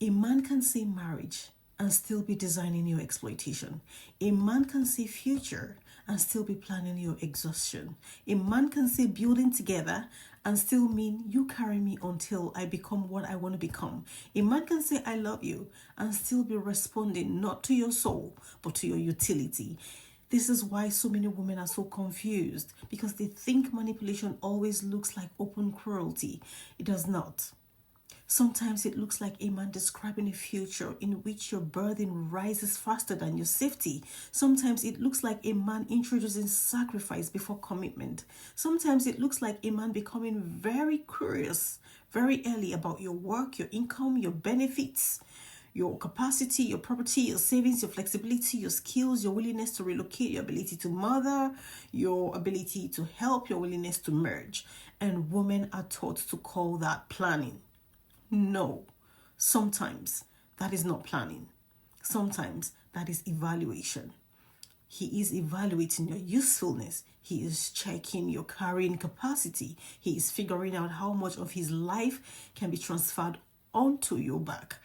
A man can say marriage and still be designing your exploitation. A man can say future and still be planning your exhaustion. A man can say building together and still mean you carry me until I become what I want to become. A man can say I love you and still be responding not to your soul but to your utility. This is why so many women are so confused, because they think manipulation always looks like open cruelty. It does not. Sometimes it looks like a man describing a future in which your burden rises faster than your safety. Sometimes it looks like a man introducing sacrifice before commitment. Sometimes it looks like a man becoming very curious very early about your work, your income, your benefits, your capacity, your property, your savings, your flexibility, your skills, your willingness to relocate, your ability to mother, your ability to help, your willingness to merge. And women are taught to call that planning. No, sometimes that is not planning. Sometimes that is evaluation. He is evaluating your usefulness. He is checking your carrying capacity. He is figuring out how much of his life can be transferred onto your back.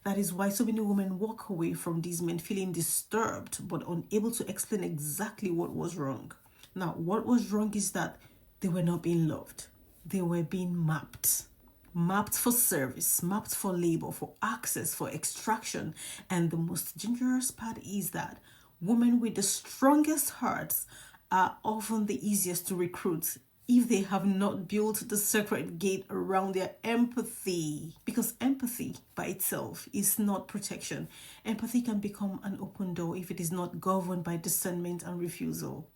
That is why so many women walk away from these men feeling disturbed but unable to explain exactly what was wrong. Now, what was wrong is that they were not being loved. They were being mapped. Mapped for service, mapped for labor, for access, for extraction. And the most dangerous part is that women with the strongest hearts are often the easiest to recruit if they have not built the sacred gate around their empathy. Because empathy by itself is not protection. Empathy can become an open door if it is not governed by discernment and refusal.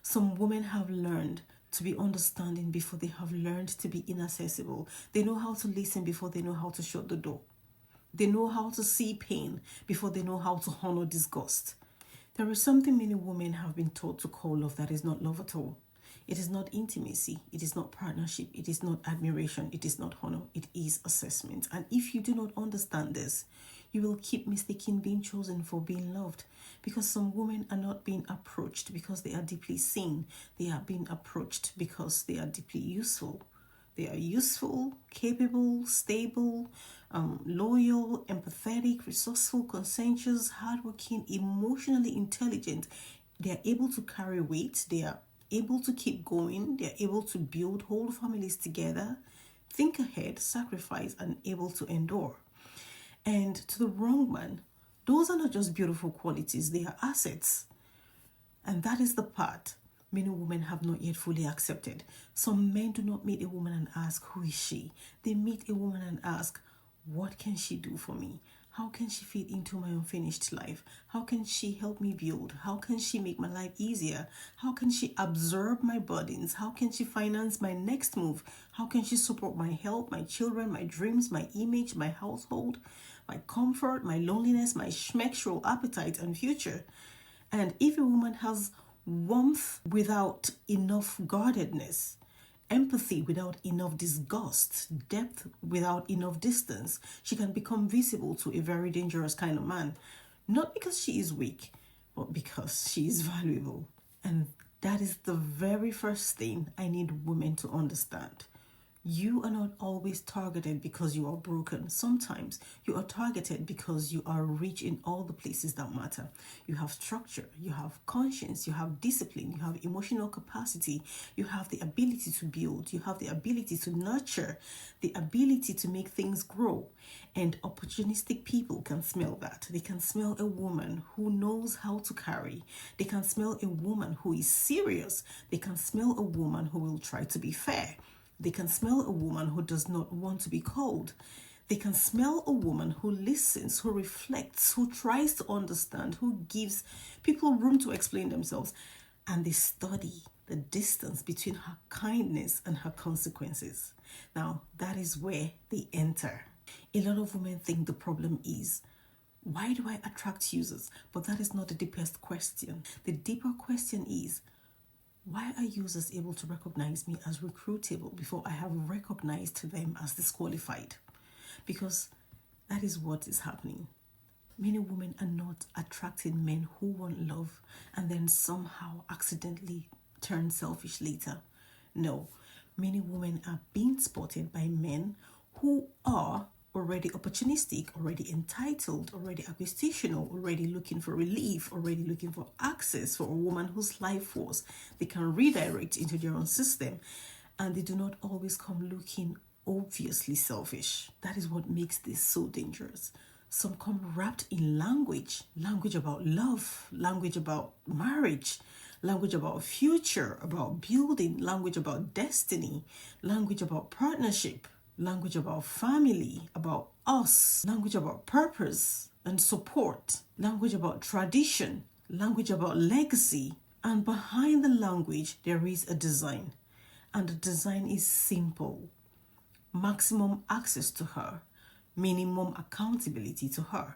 Some women have learned to be understanding before they have learned to be inaccessible. They know how to listen before they know how to shut the door. They know how to see pain before they know how to honor disgust. There is something many women have been taught to call love that is not love at all. It is not intimacy. It is not partnership. It is not admiration. It is not honor. It is assessment. And if you do not understand this, you will keep mistaking being chosen for being loved, because some women are not being approached because they are deeply seen. They are being approached because they are deeply useful. They are useful, capable, stable, loyal, empathetic, resourceful, conscientious, hardworking, emotionally intelligent. They are able to carry weight. They are able to keep going. They are able to build whole families together, think ahead, sacrifice, and able to endure. And to the wrong man, those are not just beautiful qualities, they are assets. And that is the part many women have not yet fully accepted. Some men do not meet a woman and ask, who is she? They meet a woman and ask, what can she do for me? How can she fit into my unfinished life? How can she help me build? How can she make my life easier? How can she absorb my burdens? How can she finance my next move? How can she support my health, my children, my dreams, my image, my household, my comfort, my loneliness, my sexual appetite and future? And if a woman has warmth without enough guardedness, empathy without enough disgust, depth without enough distance, she can become visible to a very dangerous kind of man. Not because she is weak, but because she is valuable. And that is the very first thing I need women to understand. You are not always targeted because you are broken. Sometimes you are targeted because you are rich in all the places that matter. You have structure, you have conscience, you have discipline, you have emotional capacity, you have the ability to build, you have the ability to nurture, the ability to make things grow. And opportunistic people can smell that. They can smell a woman who knows how to carry. They can smell a woman who is serious. They can smell a woman who will try to be fair. They can smell a woman who does not want to be cold. They can smell a woman who listens, who reflects, who tries to understand, who gives people room to explain themselves. And they study the distance between her kindness and her consequences. Now, that is where they enter. A lot of women think the problem is, why do I attract users? But that is not the deepest question. The deeper question is, why are users able to recognize me as recruitable before I have recognized them as disqualified? Because that is what is happening. Many women are not attracting men who want love and then somehow accidentally turn selfish later. No, many women are being spotted by men who are already opportunistic, already entitled, already acquisitional, already looking for relief, already looking for access for a woman whose life force they can redirect into their own system. And they do not always come looking obviously selfish. That is what makes this so dangerous. Some come wrapped in language about love, language about marriage, language about future, about building, language about destiny, language about partnership, language about family, about us, language about purpose and support, language about tradition, language about legacy. And behind the language, there is a design. And the design is simple: maximum access to her, minimum accountability to her.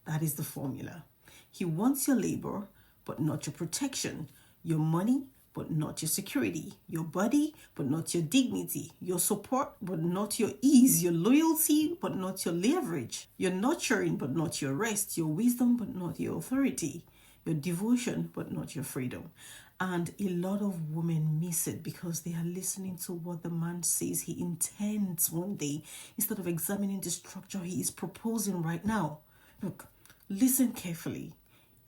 That is the formula. He wants your labor, but not your protection, your money, but not your security, your body, but not your dignity, your support, but not your ease, your loyalty, but not your leverage, your nurturing, but not your rest, your wisdom, but not your authority, your devotion, but not your freedom. And a lot of women miss it because they are listening to what the man says he intends one day instead of examining the structure he is proposing right now. Look, listen carefully.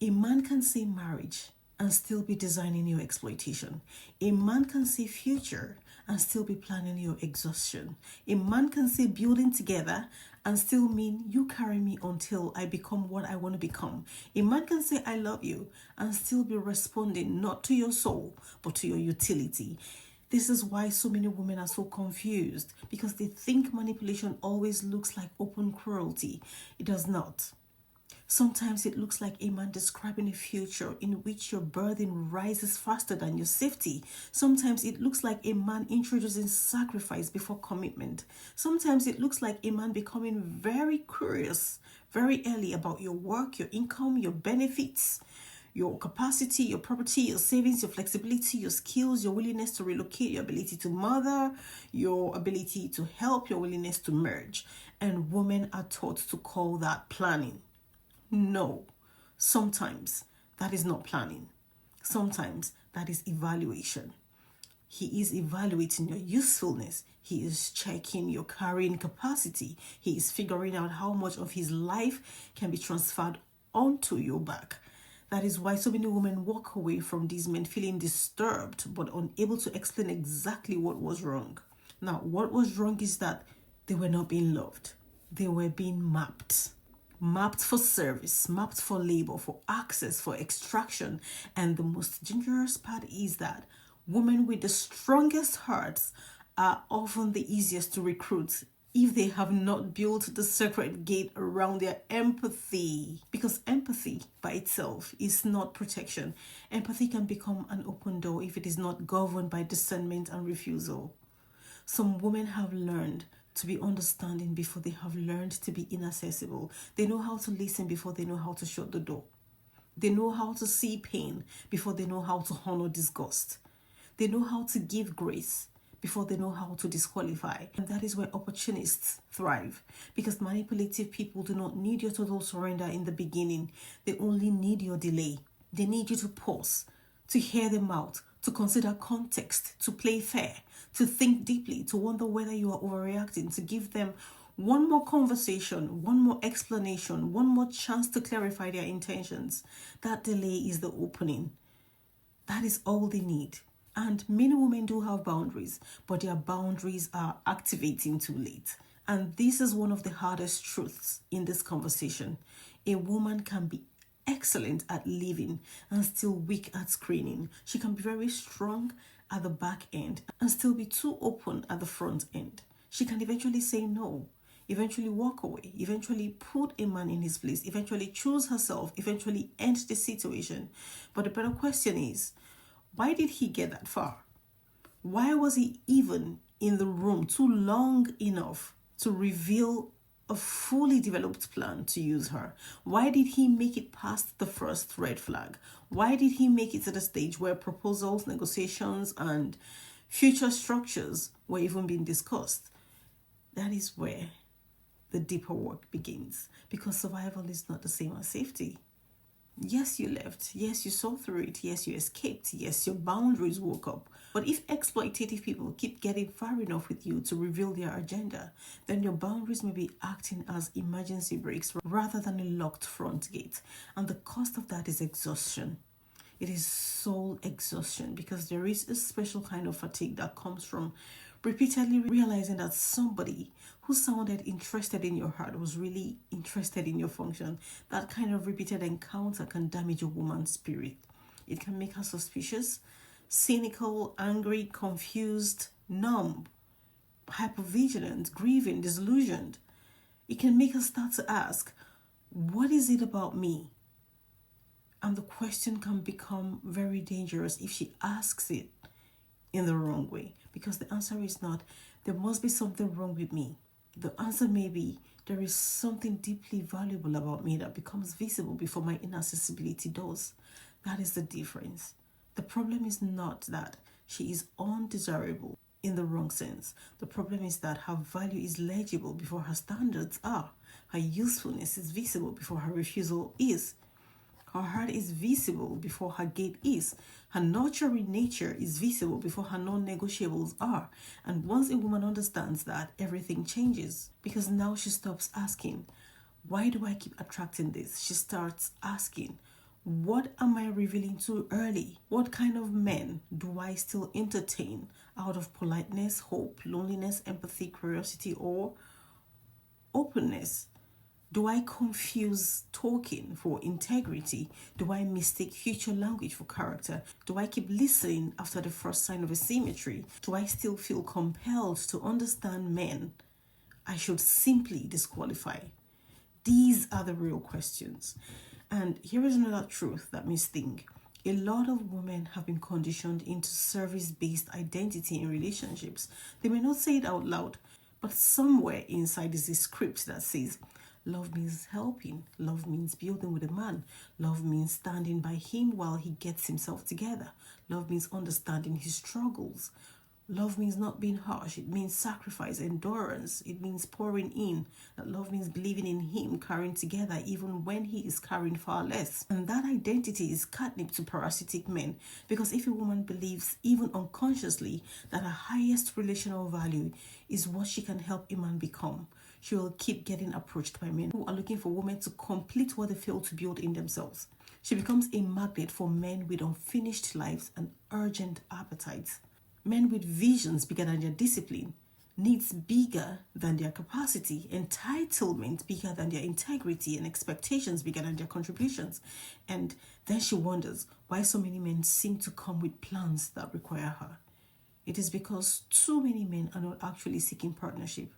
A man can say marriage and still be designing your exploitation. A man can say future and still be planning your exhaustion. A man can say building together and still mean you carry me until I become what I want to become. A man can say I love you and still be responding not to your soul but to your utility. This is why so many women are so confused, because they think manipulation always looks like open cruelty. It does not. Sometimes it looks like a man describing a future in which your burden rises faster than your safety. Sometimes it looks like a man introducing sacrifice before commitment. Sometimes it looks like a man becoming very curious very early about your work, your income, your benefits, your capacity, your property, your savings, your flexibility, your skills, your willingness to relocate, your ability to mother, your ability to help, your willingness to merge. And women are taught to call that planning. No, sometimes that is not planning. Sometimes that is evaluation. He is evaluating your usefulness. He is checking your carrying capacity. He is figuring out how much of his life can be transferred onto your back. That is why so many women walk away from these men feeling disturbed but unable to explain exactly what was wrong. Now, what was wrong is that they were not being loved. They were being mapped. Mapped for service, mapped for labor, for access, for extraction. And the most dangerous part is that women with the strongest hearts are often the easiest to recruit if they have not built the sacred gate around their empathy. Because empathy by itself is not protection. Empathy can become an open door if it is not governed by discernment and refusal. Some women have learned to be understanding before they have learned to be inaccessible. They know how to listen before they know how to shut the door. They know how to see pain before they know how to honor disgust. They know how to give grace before they know how to disqualify. And that is where opportunists thrive, because manipulative people do not need your total surrender in the beginning. They only need your delay. They need you to pause, to hear them out, to consider context, to play fair, to think deeply, to wonder whether you are overreacting, to give them one more conversation, one more explanation, one more chance to clarify their intentions. That delay is the opening. That is all they need. And many women do have boundaries, but their boundaries are activating too late. And this is one of the hardest truths in this conversation. A woman can be excellent at living and still weak at screening. She can be very strong at the back end and still be too open at the front end. She can eventually say no, eventually walk away, eventually put a man in his place, eventually choose herself, eventually end the situation. But the better question is, why did he get that far? Why was he even in the room too long enough to reveal a fully developed plan to use her? Why did he make it past the first red flag? Why did he make it to the stage where proposals, negotiations, and future structures were even being discussed? That is where the deeper work begins, because survival is not the same as safety. Yes, you left. Yes, you saw through it. Yes, you escaped. Yes, your boundaries woke up. But if exploitative people keep getting far enough with you to reveal their agenda, then your boundaries may be acting as emergency brakes rather than a locked front gate. And the cost of that is exhaustion. It is soul exhaustion, because there is a special kind of fatigue that comes from repeatedly realizing that somebody who sounded interested in your heart was really interested in your function. That kind of repeated encounter can damage a woman's spirit. It can make her suspicious, cynical, angry, confused, numb, hypervigilant, grieving, disillusioned. It can make her start to ask, what is it about me? And the question can become very dangerous if she asks it in the wrong way, because the answer is not, there must be something wrong with me. The answer may be, there is something deeply valuable about me that becomes visible before my inaccessibility does. That is the difference. The problem is not that she is undesirable in the wrong sense. The problem is that her value is legible before her standards are. Her usefulness is visible before her refusal is. Her heart is visible before her gate is. Her nurturing nature is visible before her non-negotiables are. And once a woman understands that, everything changes. Because now she stops asking, why do I keep attracting this? She starts asking, what am I revealing too early? What kind of men do I still entertain out of politeness, hope, loneliness, empathy, curiosity, or openness? Do I confuse talking for integrity? Do I mistake future language for character? Do I keep listening after the first sign of asymmetry? Do I still feel compelled to understand men I should simply disqualify? These are the real questions. And here is another truth that may sting. A lot of women have been conditioned into service-based identity in relationships. They may not say it out loud, but somewhere inside is a script that says, love means helping. Love means building with a man. Love means standing by him while he gets himself together. Love means understanding his struggles. Love means not being harsh. It means sacrifice, endurance. It means pouring in. That love means believing in him, carrying together even when he is carrying far less. And that identity is catnip to parasitic men, because if a woman believes, even unconsciously, that her highest relational value is what she can help a man become, she will keep getting approached by men who are looking for women to complete what they fail to build in themselves. She becomes a magnet for men with unfinished lives and urgent appetites. Men with visions bigger than their discipline, needs bigger than their capacity, entitlement bigger than their integrity, and expectations bigger than their contributions. And then she wonders why so many men seem to come with plans that require her. It is because too many men are not actually seeking partnership.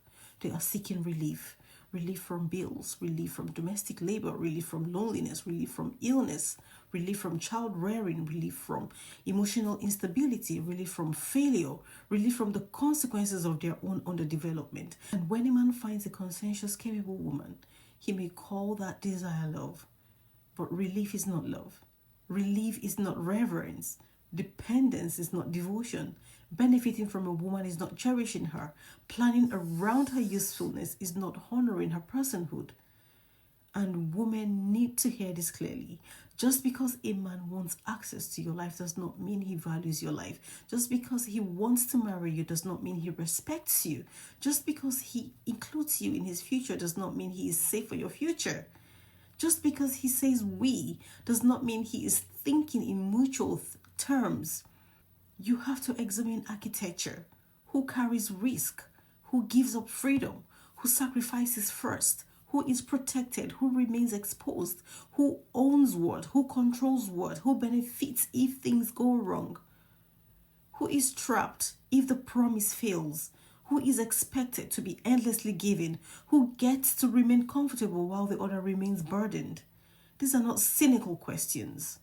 They are seeking relief. Relief from bills, relief from domestic labor, relief from loneliness, relief from illness, relief from child rearing, relief from emotional instability, relief from failure, relief from the consequences of their own underdevelopment. And when a man finds a conscientious, capable woman, he may call that desire love. But relief is not love. Relief is not reverence. Dependence is not devotion. Benefiting from a woman is not cherishing her. Planning around her usefulness is not honoring her personhood. And women need to hear this clearly. Just because a man wants access to your life does not mean he values your life. Just because he wants to marry you does not mean he respects you. Just because he includes you in his future does not mean he is safe for your future. Just because he says we does not mean he is thinking in mutual terms. You have to examine architecture. Who carries risk? Who gives up freedom? Who sacrifices first? Who is protected? Who remains exposed? Who owns what? Who controls what? Who benefits if things go wrong? Who is trapped if the promise fails? Who is expected to be endlessly giving? Who gets to remain comfortable while the other remains burdened? These are not cynical questions.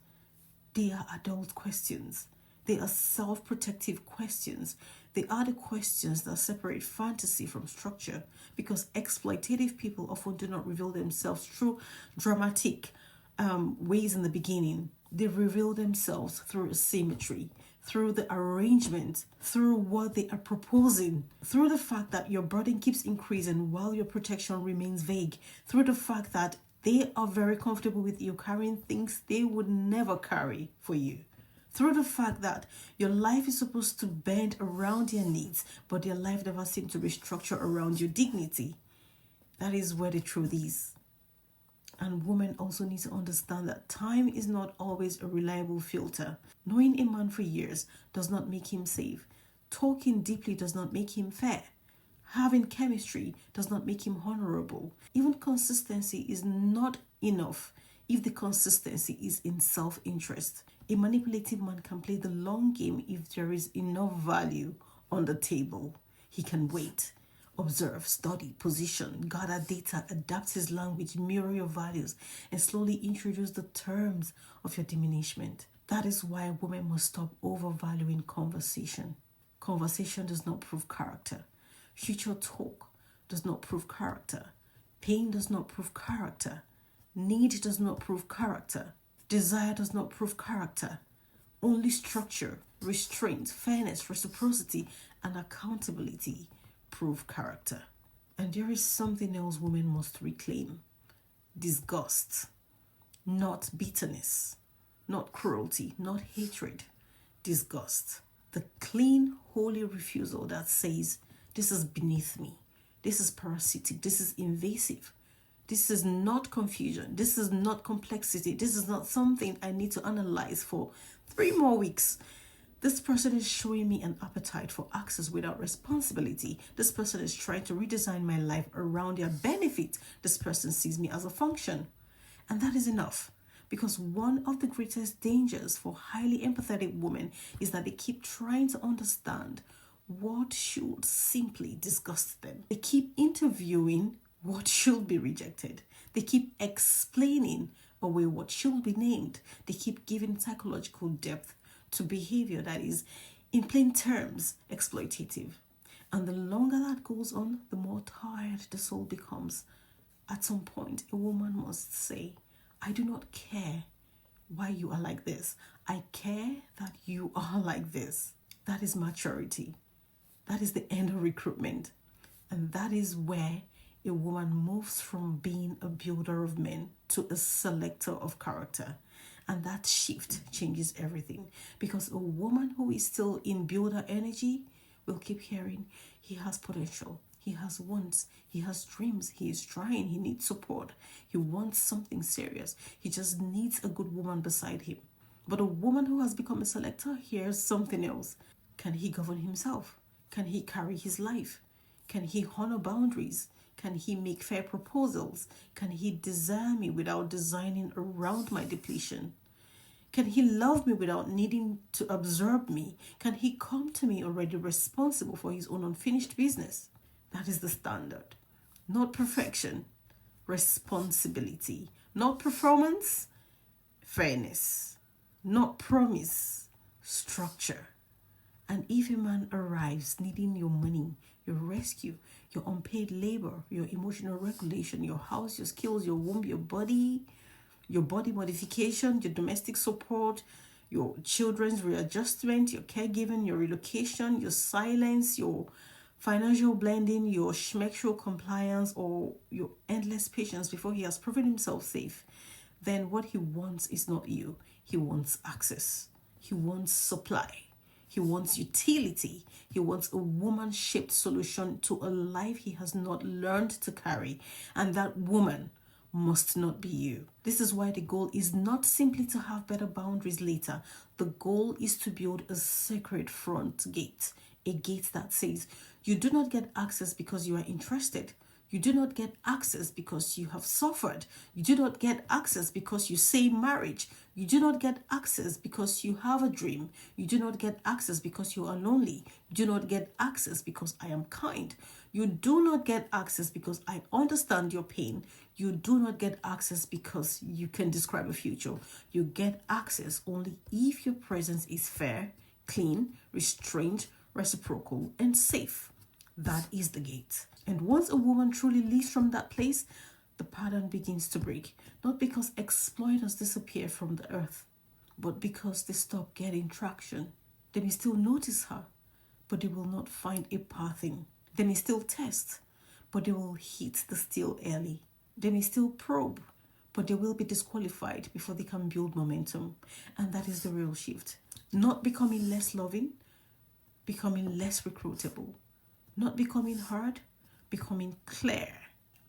They are adult questions. They are self-protective questions. They are the questions that separate fantasy from structure, because exploitative people often do not reveal themselves through dramatic ways in the beginning. They reveal themselves through asymmetry, through the arrangement, through what they are proposing, through the fact that your burden keeps increasing while your protection remains vague, through the fact that They are very comfortable with you carrying things they would never carry for you. Through the fact that your life is supposed to bend around their needs, but their life never seems to be structured around your dignity. That is where the truth is. And women also need to understand that time is not always a reliable filter. Knowing a man for years does not make him safe. Talking deeply does not make him fair. Having chemistry does not make him honorable. Even consistency is not enough if the consistency is in self-interest. A manipulative man can play the long game if there is enough value on the table. He can wait, observe, study, position, gather data, adapt his language, mirror your values, and slowly introduce the terms of your diminishment. That is why women must stop overvaluing conversation. Conversation does not prove character. Future talk does not prove character. Pain does not prove character. Need does not prove character. Desire does not prove character. Only structure, restraint, fairness, reciprocity, and accountability prove character. And there is something else women must reclaim. Disgust. Not bitterness. Not cruelty. Not hatred. Disgust. The clean, holy refusal that says, this is beneath me. This is parasitic. This is invasive. This is not confusion. This is not complexity. This is not something I need to analyze for 3 more weeks. This person is showing me an appetite for access without responsibility. This person is trying to redesign my life around their benefit. This person sees me as a function. And that is enough. Because one of the greatest dangers for highly empathetic women is that they keep trying to understand what should simply disgust them. They keep interviewing what should be rejected. They keep explaining away what should be named. They keep giving psychological depth to behavior that is, in plain terms, exploitative. And the longer that goes on, the more tired the soul becomes. At some point, a woman must say, I do not care why you are like this. I care that you are like this. That is maturity. That is the end of recruitment. And that is where a woman moves from being a builder of men to a selector of character. And that shift changes everything. Because a woman who is still in builder energy will keep hearing, he has potential, he has wants, he has dreams, he is trying, he needs support, he wants something serious, he just needs a good woman beside him. But a woman who has become a selector hears something else. Can he govern himself? Can he carry his life? Can he honor boundaries? Can he make fair proposals? Can he desire me without designing around my depletion? Can he love me without needing to absorb me? Can he come to me already responsible for his own unfinished business? That is the standard. Not perfection, responsibility. Not performance, fairness. Not promise, structure. And if a man arrives needing your money, your rescue, your unpaid labor, your emotional regulation, your house, your skills, your womb, your body modification, your domestic support, your children's readjustment, your caregiving, your relocation, your silence, your financial blending, your schmexual compliance, or your endless patience before he has proven himself safe, then what he wants is not you. He wants access. He wants supply. He wants utility. He wants a woman-shaped solution to a life he has not learned to carry. And that woman must not be you. This is why the goal is not simply to have better boundaries later. The goal is to build a sacred front gate. A gate that says, you do not get access because you are interested. You do not get access because you have suffered. You do not get access because you say marriage. You do not get access because you have a dream. You do not get access because you are lonely. You do not get access because I am kind. You do not get access because I understand your pain. You do not get access because you can describe a future. You get access only if your presence is fair, clean, restrained, reciprocal, and safe. That is the gate. And once a woman truly leaves from that place, the pattern begins to break. Not because exploiters disappear from the earth, but because they stop getting traction. They may still notice her, but they will not find a pathing. They may still test, but they will hit the steel early. They may still probe, but they will be disqualified before they can build momentum. And that is the real shift. Not becoming less loving, becoming less recruitable. Not becoming hard, becoming clear.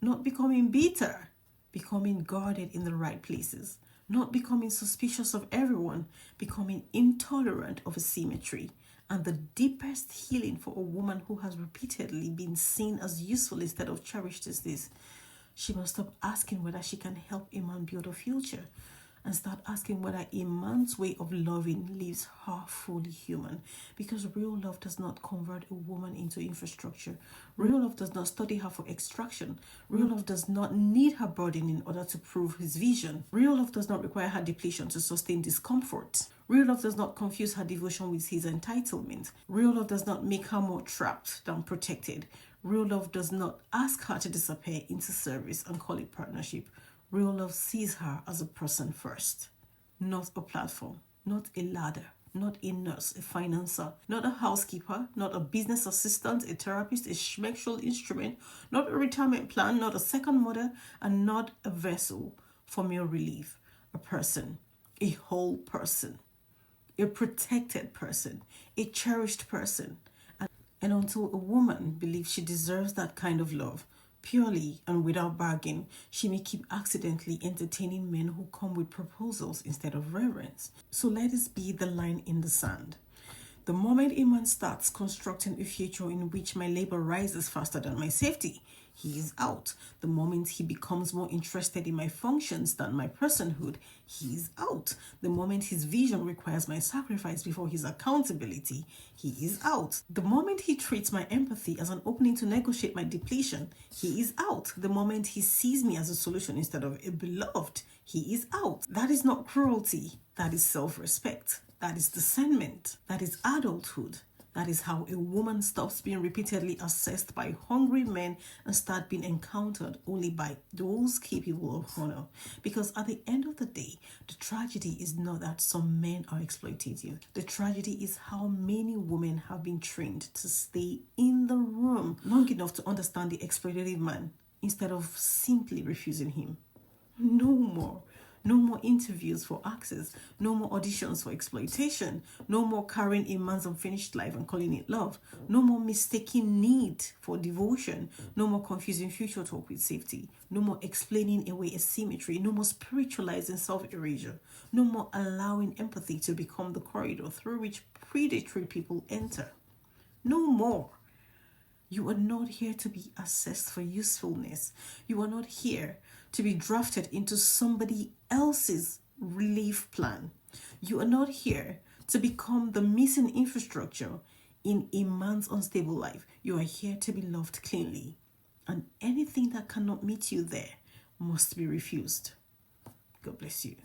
Not becoming bitter, becoming guarded in the right places. Not becoming suspicious of everyone, becoming intolerant of asymmetry. And the deepest healing for a woman who has repeatedly been seen as useful instead of cherished is this: she must stop asking whether she can help a man build a future and start asking whether a man's way of loving leaves her fully human. Because real love does not convert a woman into infrastructure. Real love does not study her for extraction. Real love does not need her burden in order to prove his vision. Real love does not require her depletion to sustain discomfort. Real love does not confuse her devotion with his entitlement. Real love does not make her more trapped than protected. Real love does not ask her to disappear into service and call it partnership. Real love sees her as a person first, not a platform, not a ladder, not a nurse, a financer, not a housekeeper, not a business assistant, a therapist, a sexual instrument, not a retirement plan, not a second mother, and not a vessel for mere relief. A person, a whole person, a protected person, a cherished person. And until a woman believes she deserves that kind of love, purely and without bargain, she may keep accidentally entertaining men who come with proposals instead of reverence. So let this be the line in the sand. The moment a man starts constructing a future in which my labor rises faster than my safety, he is out. The moment he becomes more interested in my functions than my personhood, he is out. The moment his vision requires my sacrifice before his accountability, he is out. The moment he treats my empathy as an opening to negotiate my depletion, he is out. The moment he sees me as a solution instead of a beloved, he is out. That is not cruelty. That is self-respect. That is discernment. That is adulthood. That is how a woman stops being repeatedly assessed by hungry men and start being encountered only by those capable of honor. Because at the end of the day, the tragedy is not that some men are exploitative. The tragedy is how many women have been trained to stay in the room long enough to understand the exploitative man instead of simply refusing him. No more. No more interviews for access. No more auditions for exploitation. No more carrying a man's unfinished life and calling it love. No more mistaking need for devotion. No more confusing future talk with safety. No more explaining away asymmetry. No more spiritualizing self-erasure. No more allowing empathy to become the corridor through which predatory people enter. No more. You are not here to be assessed for usefulness. You are not here to be drafted into somebody else's relief plan. You are not here to become the missing infrastructure in a man's unstable life. You are here to be loved cleanly. And anything that cannot meet you there must be refused. God bless you.